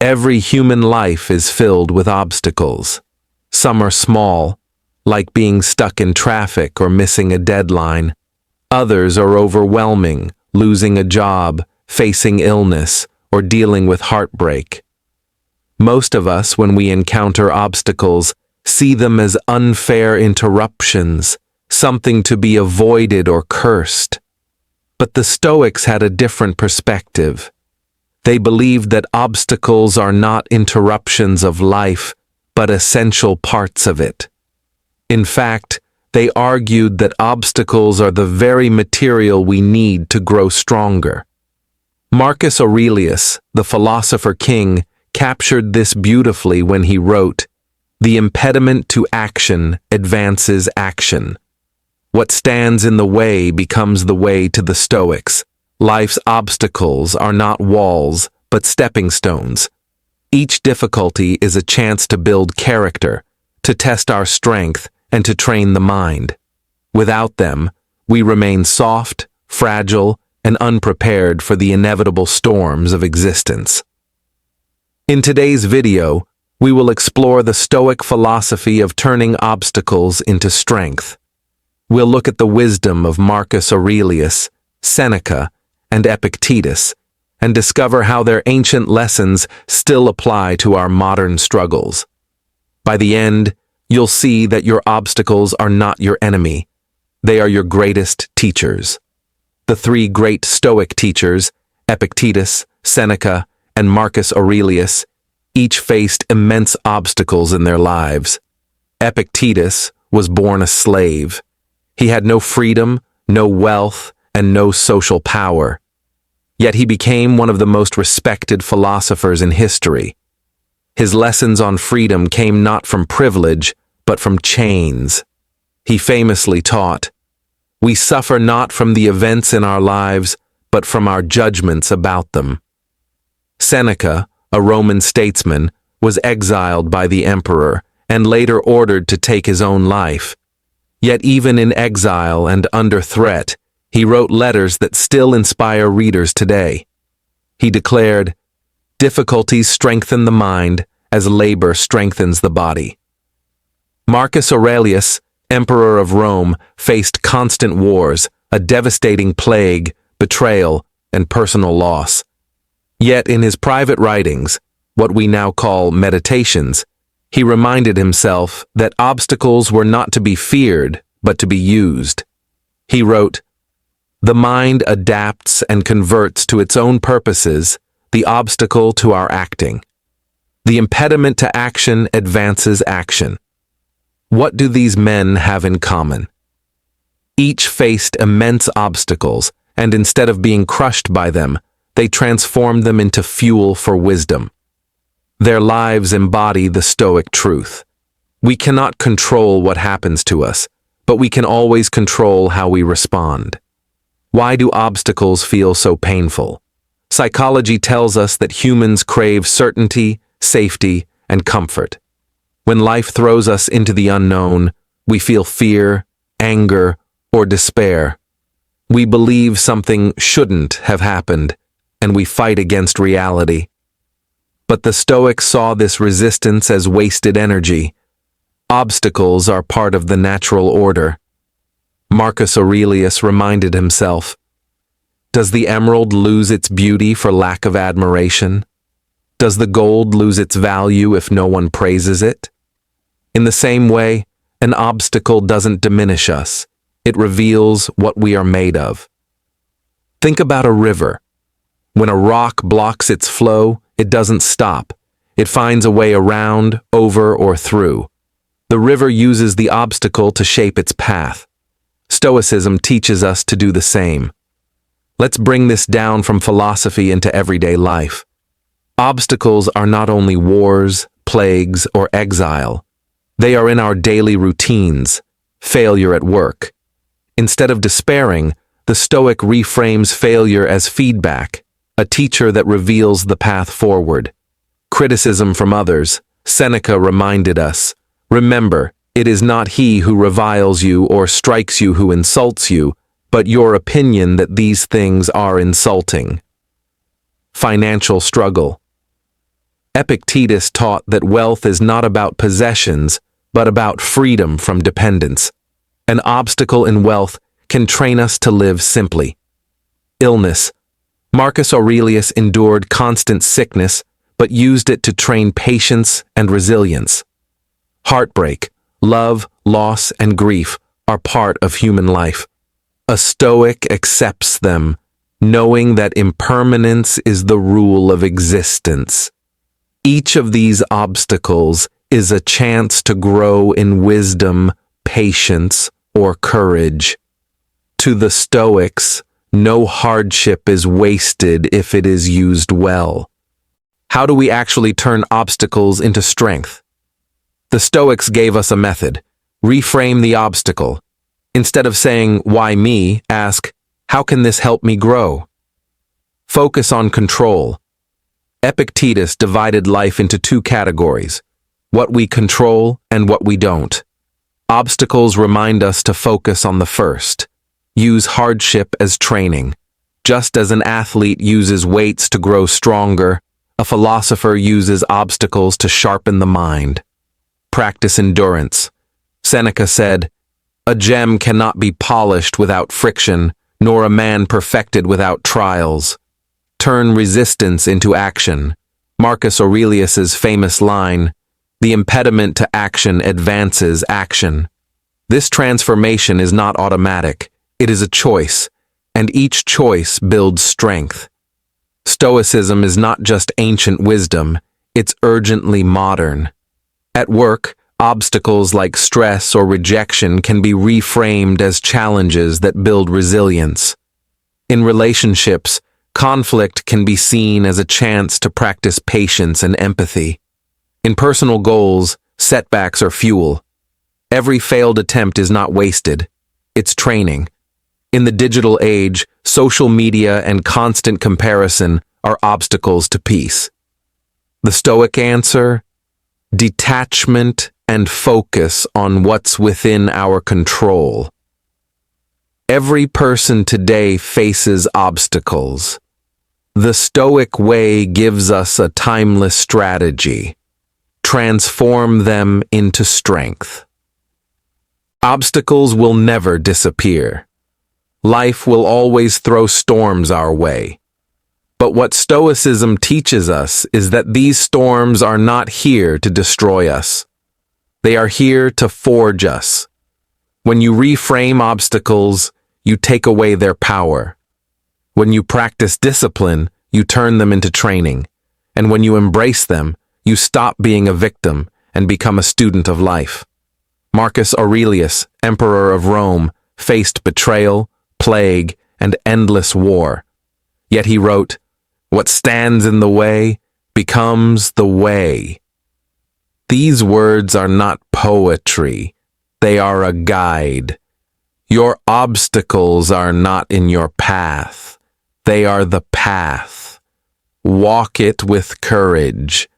Every human life is filled with obstacles. Some are small, like being stuck in traffic or missing a deadline. Others are overwhelming, losing a job, facing illness, or dealing with heartbreak. Most of us, when we encounter obstacles, see them as unfair interruptions, something to be avoided or cursed. But the Stoics had a different perspective. They believed that obstacles are not interruptions of life, but essential parts of it. In fact, they argued that obstacles are the very material we need to grow stronger. Marcus Aurelius, the philosopher king, captured this beautifully when he wrote, "The impediment to action advances action. What stands in the way becomes the way to the Stoics. Life's obstacles are not walls, but stepping stones. Each difficulty is a chance to build character, to test our strength, and to train the mind. Without them, we remain soft, fragile, and unprepared for the inevitable storms of existence." In today's video, we will explore the Stoic philosophy of turning obstacles into strength. We'll look at the wisdom of Marcus Aurelius, Seneca, and Epictetus, and discover how their ancient lessons still apply to our modern struggles. By the end, you'll see that your obstacles are not your enemy. They are your greatest teachers. The three great Stoic teachers, Epictetus, Seneca, and Marcus Aurelius, each faced immense obstacles in their lives. Epictetus was born a slave. He had no freedom, no wealth, and no social power. Yet he became one of the most respected philosophers in history. His lessons on freedom came not from privilege, but from chains. He famously taught, "We suffer not from the events in our lives, but from our judgments about them." Seneca, a Roman statesman, was exiled by the emperor and later ordered to take his own life. Yet even in exile and under threat, he wrote letters that still inspire readers today. He declared, "Difficulties strengthen the mind as labor strengthens the body." Marcus Aurelius, emperor of Rome, faced constant wars, a devastating plague, betrayal, and personal loss. Yet in his private writings, what we now call meditations, he reminded himself that obstacles were not to be feared, but to be used. He wrote, "The mind adapts and converts to its own purposes the obstacle to our acting. The impediment to action advances action." What do these men have in common? Each faced immense obstacles, and instead of being crushed by them, they transformed them into fuel for wisdom. Their lives embody the Stoic truth. We cannot control what happens to us, but we can always control how we respond. Why do obstacles feel so painful? Psychology tells us that humans crave certainty, safety, and comfort. When life throws us into the unknown, we feel fear, anger, or despair. We believe something shouldn't have happened, and we fight against reality. But the Stoics saw this resistance as wasted energy. Obstacles are part of the natural order. Marcus Aurelius reminded himself, "Does the emerald lose its beauty for lack of admiration? Does the gold lose its value if no one praises it?" In the same way, an obstacle doesn't diminish us. It reveals what we are made of. Think about a river. When a rock blocks its flow, it doesn't stop. It finds a way around, over, or through. The river uses the obstacle to shape its path. Stoicism teaches us to do the same. Let's bring this down from philosophy into everyday life. Obstacles are not only wars, plagues, or exile. They are in our daily routines, failure at work. Instead of despairing, the Stoic reframes failure as feedback, a teacher that reveals the path forward. Criticism from others, Seneca reminded us, "Remember, it is not he who reviles you or strikes you who insults you, but your opinion that these things are insulting." Financial struggle. Epictetus taught that wealth is not about possessions, but about freedom from dependence. An obstacle in wealth can train us to live simply. Illness. Marcus Aurelius endured constant sickness, but used it to train patience and resilience. Heartbreak, love, loss, and grief are part of human life. A Stoic accepts them, knowing that impermanence is the rule of existence. Each of these obstacles is a chance to grow in wisdom, patience, or courage. To the Stoics, no hardship is wasted if it is used well. How do we actually turn obstacles into strength? The Stoics gave us a method. Reframe the obstacle. Instead of saying, "Why me?" ask, "How can this help me grow?" Focus on control. Epictetus divided life into two categories: what we control and what we don't. Obstacles remind us to focus on the first. Use hardship as training. Just as an athlete uses weights to grow stronger, a philosopher uses obstacles to sharpen the mind. Practice endurance. Seneca said, "A gem cannot be polished without friction, nor a man perfected without trials." Turn resistance into action. Marcus Aurelius's famous line, "The impediment to action advances action." This transformation is not automatic. It is a choice, and each choice builds strength. Stoicism is not just ancient wisdom, it's urgently modern. At work, obstacles like stress or rejection can be reframed as challenges that build resilience. In relationships, conflict can be seen as a chance to practice patience and empathy. In personal goals, setbacks are fuel. Every failed attempt is not wasted. It's training. In the digital age, social media and constant comparison are obstacles to peace. The Stoic answer? Detachment and focus on what's within our control. Every person today faces obstacles. The Stoic way gives us a timeless strategy. Transform them into strength. Obstacles will never disappear. Life will always throw storms our way. But what Stoicism teaches us is that these storms are not here to destroy us. They are here to forge us. When you reframe obstacles, you take away their power. When you practice discipline, you turn them into training. And when you embrace them, you stop being a victim and become a student of life. Marcus Aurelius, Emperor of Rome, faced betrayal, plague, and endless war. Yet he wrote, "What stands in the way becomes the way." These words are not poetry. They are a guide. Your obstacles are not in your path. They are the path. Walk it with courage.